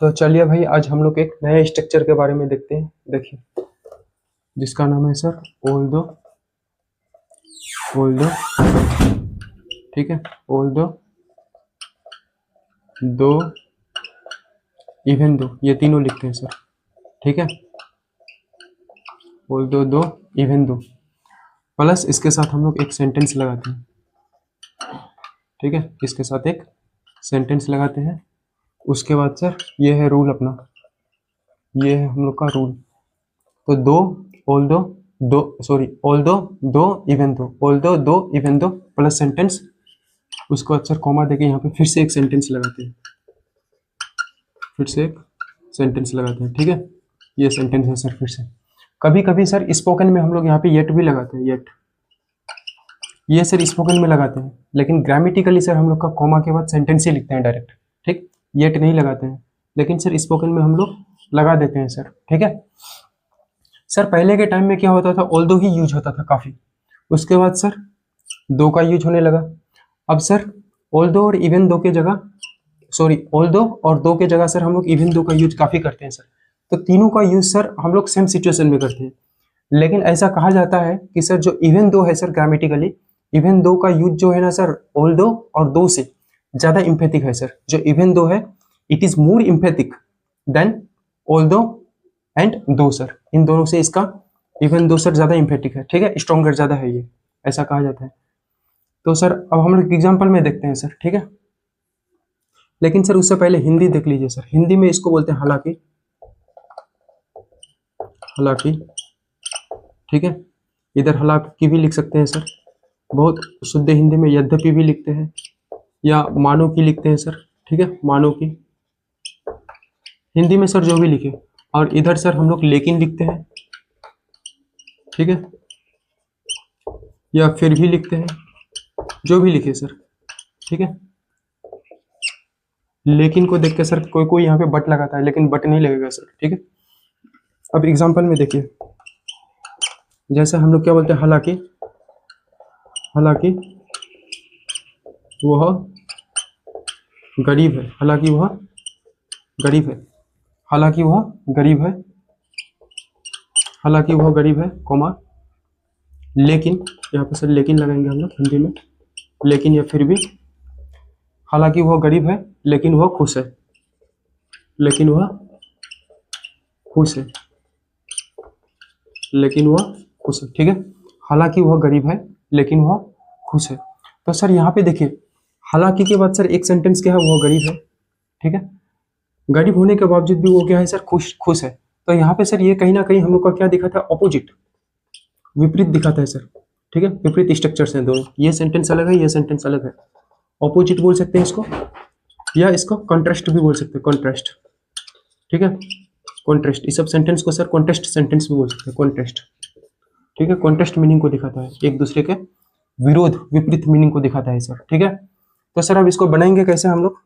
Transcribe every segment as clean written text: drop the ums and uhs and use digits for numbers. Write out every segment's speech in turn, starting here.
तो चलिए भाई, आज हम लोग एक नए स्ट्रक्चर के बारे में देखते हैं। देखिए, जिसका नाम है सर ओल दो। ठीक है, ओल दो इवन दो, ये तीनों लिखते हैं सर। ठीक है, ओल दो इवन दो प्लस इसके साथ हम लोग एक सेंटेंस लगाते हैं। ठीक है, इसके साथ एक सेंटेंस लगाते हैं। उसके बाद सर ये है रूल अपना, ये है हम लोग का रूल। तो दो ओल दो दो इवन दो प्लस सेंटेंस, उसको अक्सर कॉमा देके यहाँ पे फिर से एक सेंटेंस लगाते हैं। ठीक है, ये सेंटेंस है सर। फिर से कभी कभी सर स्पोकन में हम लोग यहाँ पे येट भी लगाते हैं। येट, ये सर स्पोकन में लगाते हैं, लेकिन ग्रामेटिकली सर हम लोग का कॉमा के बाद सेंटेंस ही लिखते हैं डायरेक्ट। ठीक, येट नहीं लगाते हैं, लेकिन सर स्पोकन में हम लोग लगा देते हैं सर। ठीक है सर, पहले के टाइम में क्या होता था, ऑल्दो ही यूज होता था काफी। उसके बाद सर दो का यूज होने लगा। अब सर ऑल्दो और इवन दो के जगह, ऑल्दो और दो के जगह सर हम लोग इवन दो का यूज काफी करते हैं सर। तो तीनों का यूज सर हम लोग सेम सिचुएशन में करते हैं। लेकिन ऐसा कहा जाता है कि सर जो इवन दो है सर, ग्रामेटिकली इवन दो का यूज जो है ना सर, ऑल्दो और दो से ज्यादा इम्पैथिक है सर। जो इवन दो है it is more empathic than although and though sir. इन दोनों से इसका इवन दो सर ज्यादा इम्पैथिक है। ठीक है, स्ट्रॉन्गर ज्यादा है, ये ऐसा कहा जाता है। तो सर अब हम लोग एग्जाम्पल में देखते हैं सर। ठीक है, लेकिन सर उससे पहले हिंदी देख लीजिए सर। हिंदी में इसको बोलते हैं हालांकि। ठीक है, इधर हालांकि भी लिख सकते हैं सर। बहुत शुद्ध हिंदी में यद्यपि भी लिखते हैं, या मानो की लिखते हैं सर। ठीक है, मानो की हिंदी में सर जो भी लिखे। और इधर सर हम लोग लेकिन लिखते हैं। ठीक है, या फिर भी लिखते हैं, जो भी लिखे सर। ठीक है, लेकिन को देख के सर कोई कोई यहाँ पे बट लगाता है, लेकिन बट नहीं लगेगा सर। ठीक है, अब एग्जांपल में देखिए, जैसे हम लोग क्या बोलते हैं, हालांकि वह गरीब है। हालांकि वह गरीब है। हालांकि वह गरीब है। हालांकि वह गरीब है, कॉमा लेकिन, यहाँ पे सर लेकिन लगाएंगे हम लोग हिंदी में। लेकिन या फिर भी, हालांकि वह गरीब है लेकिन वह खुश है। लेकिन वह खुश है। लेकिन वह खुश है। ठीक है, हालांकि वह गरीब है लेकिन वह खुश है। तो सर यहाँ पे देखिए, हालांकि के बाद सर एक सेंटेंस क्या है, वह गरीब है। ठीक है, गरीब होने के बावजूद भी वो क्या है सर, खुश है। तो यहाँ पे सर ये कहीं ना कहीं हम लोग का क्या दिखाता है, ऑपोजिट, विपरीत दिखाता है सर। ठीक है, विपरीत स्ट्रक्चर्स हैं दोनों। ये सेंटेंस अलग है, ये सेंटेंस अलग है। ऑपोजिट बोल सकते हैं इसको, या इसको कॉन्ट्रास्ट भी बोल सकते हैं, कॉन्ट्रास्ट। ठीक है, कॉन्ट्रास्ट, इस सब सेंटेंस को सर कॉन्ट्रास्ट सेंटेंस भी बोल सकते हैं, कॉन्ट्रास्ट। ठीक है, कॉन्ट्रास्ट मीनिंग को दिखाता है, एक दूसरे के विरोध, विपरीत मीनिंग को दिखाता है सर। ठीक है, तो सर अब इसको बनाएंगे कैसे हम लोग।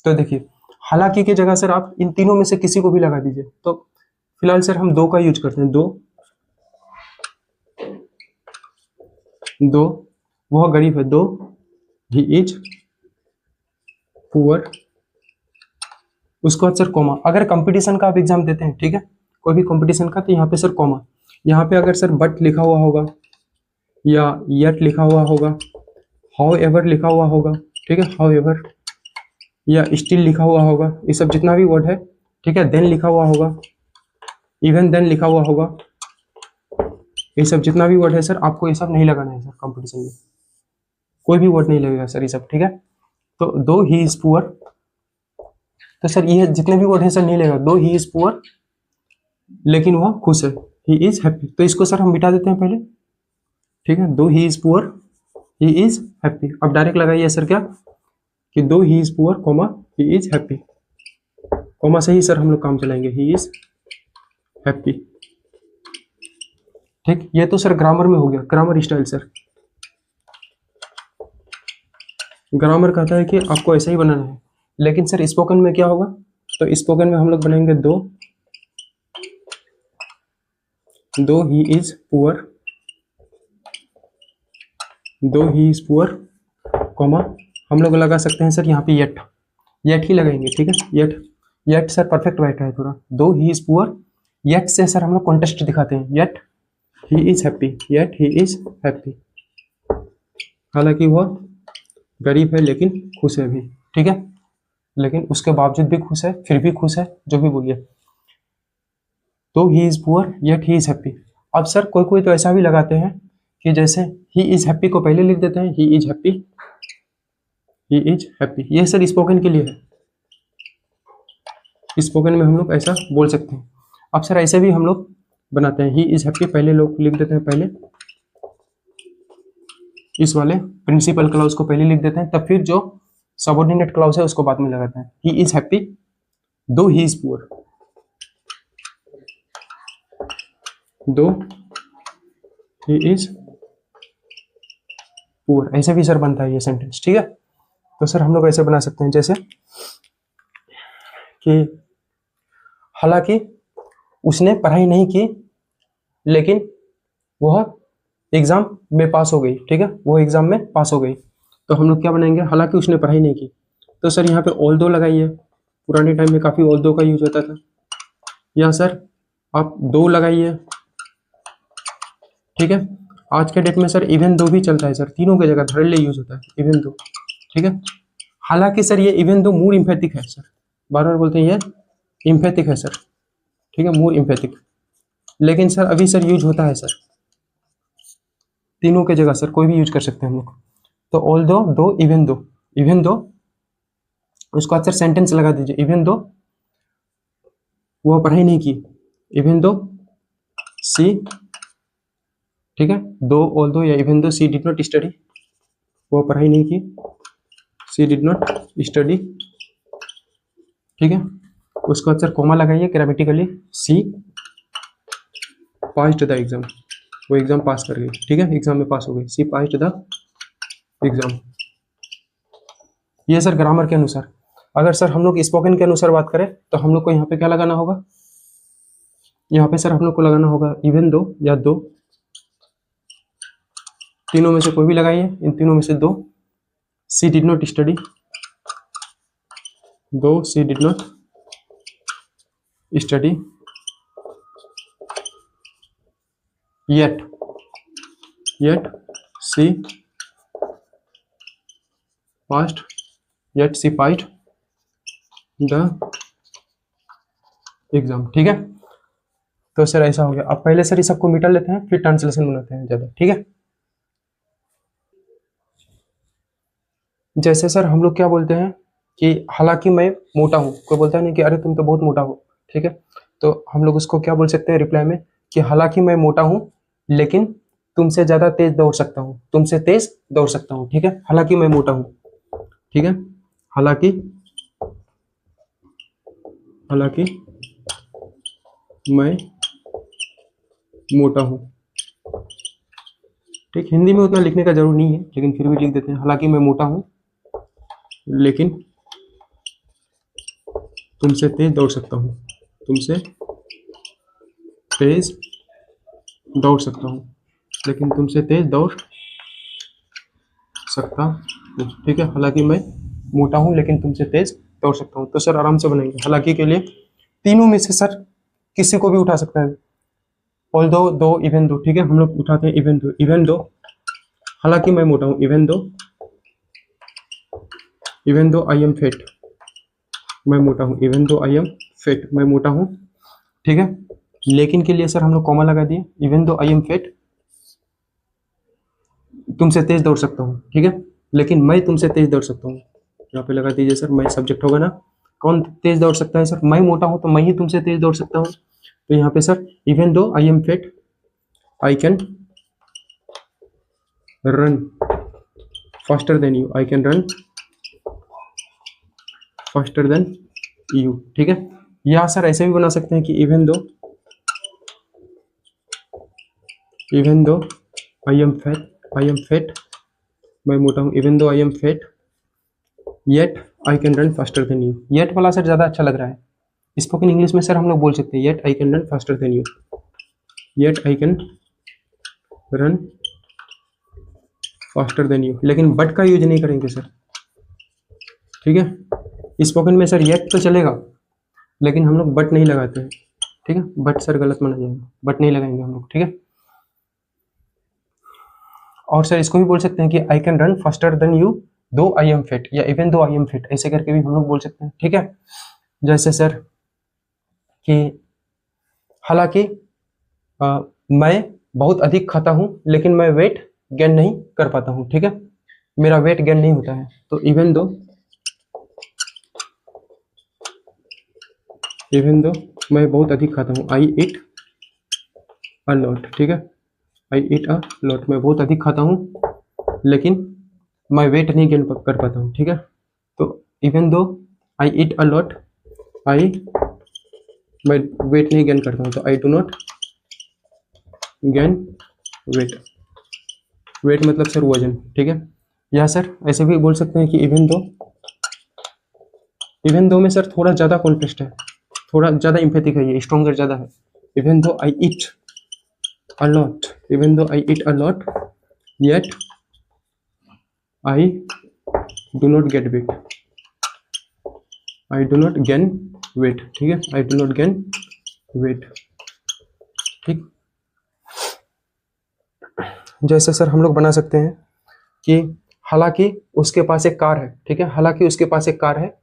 तो देखिए, हालांकि की जगह सर आप इन तीनों में से किसी को भी लगा दीजिए। तो फिलहाल सर हम दो का यूज करते हैं। दो वह गरीब है। दो ही इज पुअर। उसके बाद सर कॉमा। अगर कंपटीशन का आप एग्जाम देते हैं, ठीक है, कोई भी कंपटीशन का, तो यहाँ पे सर कॉमा। यहाँ पे अगर सर बट लिखा हुआ होगा, या येट लिखा हुआ होगा, हाउ एवर लिखा हुआ होगा, ठीक है, हाउ एवर, या स्टिल लिखा हुआ होगा, ये सब जितना भी वर्ड है, ठीक है, देन लिखा हुआ होगा, इवन देन लिखा हुआ होगा, ये सब जितना भी वर्ड है सर, आपको ये सब नहीं लगाना है सर। कंपटीशन में कोई भी वर्ड नहीं लगेगा सर, ये सब। ठीक है, तो दो ही इज पुअर, तो सर ये जितने भी वर्ड है सर नहीं लगेगा। दो ही इज पुअर लेकिन वह खुश है, ही इज हैप्पी। तो इसको सर हम मिटा देते हैं पहले। ठीक है, दो he is poor, he is happy. अब डायरेक्ट लगाइए सर क्या, कि दो he is poor, comma, he is happy. Comma से ही सर हम लोग काम चलाएंगे, ही इज हैप्पी। ठीक, ये तो सर ग्रामर में हो गया, ग्रामर स्टाइल सर। ग्रामर कहता है कि आपको ऐसा ही बनाना है। लेकिन सर स्पोकन में क्या होगा, तो स्पोकन में हम लोग बनाएंगे दो ही इज पुअर, दो ही इज पुअर, कॉमा, हम लोग लगा सकते हैं सर यहाँ पे येट ही लगाएंगे। ठीक है, येट, येट सर परफेक्ट बैठा है थोड़ा, दो ही इज पुअर, येट से सर हम लोग कॉन्टेस्ट दिखाते हैं, yet he is happy, yet he is happy, हालांकि वह गरीब है लेकिन खुश है भी, ठीक है, लेकिन उसके बावजूद भी खुश है, फिर भी खुश है, जो भी बोलिए। तो he is poor yet he is happy. अब सर कोई कोई तो ऐसा भी लगाते हैं कि जैसे ही इज हैप्पी को पहले लिख देते हैं, he is happy, he is happy, ये सर स्पोकन के लिए है, स्पोकन में हम लोग ऐसा बोल सकते हैं। अब सर ऐसे भी हम लोग बनाते हैं, ही इज हैप्पी पहले लोग लिख देते हैं, पहले इस वाले प्रिंसिपल क्लाउज को पहले लिख देते हैं, तब फिर जो सबऑर्डिनेट क्लाउज है उसको बाद में लगाते हैं। ही इज हैप्पी दो ही इज पुअर, दो ही इज पुअर, ऐसे भी सर बनता है ये सेंटेंस, ठीक है। तो सर हम लोग ऐसे बना सकते हैं जैसे कि हालांकि उसने पढ़ाई नहीं की लेकिन वह एग्जाम में पास हो गई, ठीक है, वो एग्जाम में पास हो गई। तो हम लोग क्या बनाएंगे, हालांकि उसने पढ़ाई नहीं की, तो सर यहाँ पे ऑल दो लगाइए, पुराने टाइम में काफ़ी ऑल दो का यूज होता था, या सर आप दो लगाइए, ठीक है। आज के डेट में सर इवन दो भी चलता है सर, तीनों की जगह धड़ल्ले यूज होता है इवन दो, ठीक है। हालांकि सर ये इवन दो मोर इम्फेटिक है सर, बार बार बोलते हैं ये इम्फेटिक है सर, ठीक है, मोर इम्फेटिक, लेकिन सर अभी सर यूज होता है सर तीनों के जगह, सर कोई भी यूज कर सकते हैं हम लोग। तो ऑल दो, दो, इवन दो, इवन दो, उसको अच्छा सेंटेंस लगा दीजिए, इवन दो वो पढ़ाई नहीं की, इवन दो सी, ठीक है, दो ऑल दो या इवन दो सी डिड नॉट स्टडी, वो पढ़ाई नहीं की, सी डिड नॉट स्टडी, ठीक है। उसको अच्छा कोमा लगाइए grammatically, she passed the exam, वो एग्जाम पास कर गई, ठीक है, एग्जाम में पास हो गई, सी पास्ड द एग्जाम। ये सर ग्रामर के अनुसार। अगर सर हम लोग स्पोकन के अनुसार बात करें तो हम लोग को यहाँ पे क्या लगाना होगा, यहाँ पे सर हम लोग को लगाना होगा इवन दो या दो, तीनों में से कोई भी लगाइए, इन तीनों में से दो, she did not study, though she did not study, yet, yet she passed, yet she passed the exam, ठीक है। तो सर ऐसा हो गया। अब पहले सर इस सबको मिटा लेते हैं, फिर ट्रांसलेशन बनाते हैं ज्यादा, ठीक है। जैसे सर हम लोग क्या बोलते हैं कि हालांकि मैं मोटा हूँ, कोई बोलता है नहीं कि अरे तुम तो बहुत मोटा हो, ठीक है, तो हम लोग उसको क्या बोल सकते हैं रिप्लाई में कि हालांकि मैं मोटा हूँ लेकिन तुमसे ज्यादा तेज दौड़ सकता हूँ, तुमसे तेज दौड़ सकता हूँ, ठीक है, हालांकि मैं मोटा हूँ, ठीक है, हालांकि, हालांकि मैं मोटा हूँ, ठीक। हिंदी में उतना लिखने का जरूर नहीं है लेकिन फिर भी लिख देते हैं, हालांकि मैं मोटा हूँ लेकिन तुमसे तेज दौड़ सकता हूँ, तुमसे तेज दौड़ सकता हूँ, लेकिन तुमसे तेज दौड़ सकता हूँ, ठीक है, हालांकि मैं मोटा हूँ लेकिन तुमसे तेज दौड़ सकता हूँ। तो सर आराम से बनाएंगे, हालांकि के लिए तीनों में से सर किसी को भी उठा सकता है, ऑल दो, दो, इवन दो, ठीक है, हम लोग उठाते हैं इवन दो, इवन दो, हालांकि मैं मोटा हूँ, इवन दो, even though I am fate, मैं मोटा हूँ, even though I am fate, मैं मोटा हूँ, ठीक है। लेकिन के लिए सर हम लोग कॉमा लगा दिए, even though I am fate, तुमसे तेज दौड़ सकता हूँ, ठीक है, लेकिन मैं तुमसे तेज दौड़ सकता हूँ, यहाँ पे लगा दीजिए सर, मैं सब्जेक्ट होगा ना, कौन तेज दौड़ सकता है सर, मैं मोटा हूँ तो मैं ही तुमसे तेज दौड़ सकता हूँ, तो यहाँ पे sir even though I am fat I can run faster than you, I can run faster than you, ठीक है। या सर ऐसे भी बना सकते हैं कि even though I am fate, मैं मोटा हूँ, even though I am fat yet I can run faster than you, yet वाला सर ज़्यादा अच्छा लग रहा है, स्पोकन इंग्लिश में सर हम लोग बोल सकते हैं yet I can run faster than you, yet I can run faster than you, लेकिन बट का यूज नहीं करेंगे सर, ठीक है। स्पोकन में सर येट तो चलेगा लेकिन हम लोग बट नहीं लगाते हैं, ठीक है। बट सर गलत माना जाएगा, बट नहीं लगाएंगे हम लोग, ठीक है। और सर इसको भी बोल सकते हैं कि आई can run faster than you दो आई एम फिट, या even though I am fit, ऐसे करके भी हम लोग बोल सकते हैं, ठीक है। जैसे सर कि हालांकि मैं बहुत अधिक खाता हूँ लेकिन मैं वेट गेन नहीं कर पाता हूँ, ठीक है। मेरा वेट गेन नहीं होता है, तो इवन दो मैं बहुत अधिक खाता हूँ, आई ईट अ लॉट, ठीक है। आई ईट अ लॉट, मैं बहुत अधिक खाता हूँ लेकिन मैं वेट नहीं गेन कर पाता हूँ, ठीक है। तो even though I eat a lot, मैं वेट नहीं गेन करता हूँ, तो I do not gain weight. Weight मतलब सर वजन, ठीक है। या सर ऐसे भी बोल सकते हैं कि इवन दो में सर थोड़ा ज़्यादा कॉन्टेस्ट है, थोड़ा ज़्यादा इम्पैथिक है, ये स्ट्रॉन्गर ज़्यादा है। Even though I eat a lot, even though I eat a lot, yet I do not get weight, I do not gain weight, ठीक है। I do not gain weight, ठीक। जैसे सर हम लोग बना सकते हैं कि हालांकि उसके पास एक कार है, ठीक है। हालांकि उसके पास एक कार है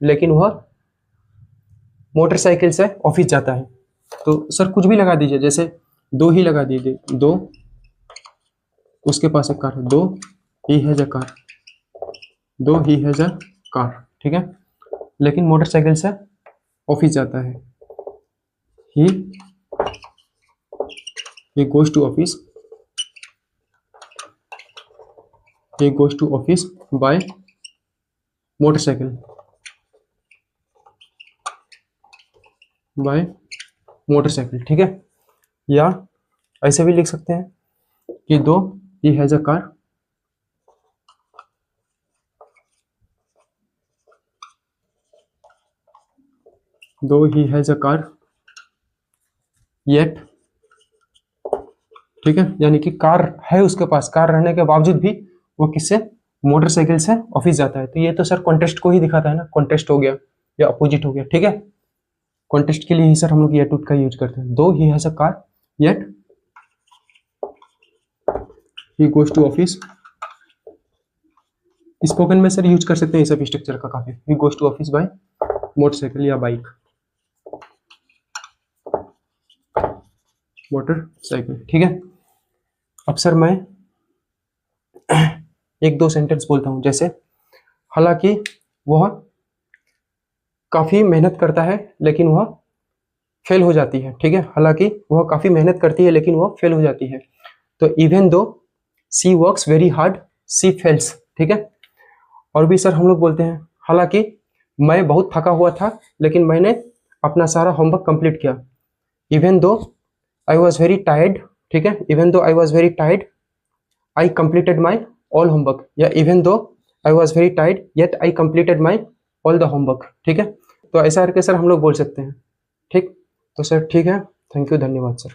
लेकिन वह मोटरसाइकिल से ऑफिस जाता है। तो सर कुछ भी लगा दीजिए, जैसे दो ही लगा दीजिए, दो उसके पास एक कार है, दो ही हैज अ कार, दो ही हैज अ कार, ठीक है। लेकिन मोटरसाइकिल से ऑफिस जाता है, he goes to office, he goes to office by motorcycle, by motorcycle, ठीक है। या ऐसे भी लिख सकते हैं कि दो ही हैज अ कार, दो he has a car yet, ठीक है। यानी कि कार है उसके पास, कार रहने के बावजूद भी वो किससे, मोटरसाइकिल से ऑफिस जाता है। तो ये तो सर कॉन्टेस्ट को ही दिखाता है ना, कॉन्टेस्ट हो गया या अपोजिट हो गया, ठीक है। कॉन्टेस्ट के लिए ही सर हम लोग येट का यूज करते हैं। Though he has a car yet he goes to office, spoken में सर यूज कर सकते हैं इस सब स्ट्रक्चर का काफी। He goes to office by motorcycle या बाइक, मोटरसाइकिल, ठीक है। अब सर मैं एक दो सेंटेंस बोलता हूं, जैसे हालांकि वह काफी मेहनत करता है लेकिन वह फेल हो जाती है, ठीक है। हालांकि वह काफी मेहनत करती है लेकिन वह फेल हो जाती है, तो इवन दो सी वर्क्स वेरी हार्ड सी फेल्स, ठीक है। और भी सर हम लोग बोलते हैं हालांकि मैं बहुत थका हुआ था लेकिन मैंने अपना सारा होमवर्क कंप्लीट किया, even though I was very tired, ठीक है। Even though I was very tired I completed my all homework, या even though I was very tired yet I completed my all the homework, ठीक है। तो ऐसा करके sir हम लोग बोल सकते हैं, ठीक। तो सर ठीक है, थैंक यू, धन्यवाद सर।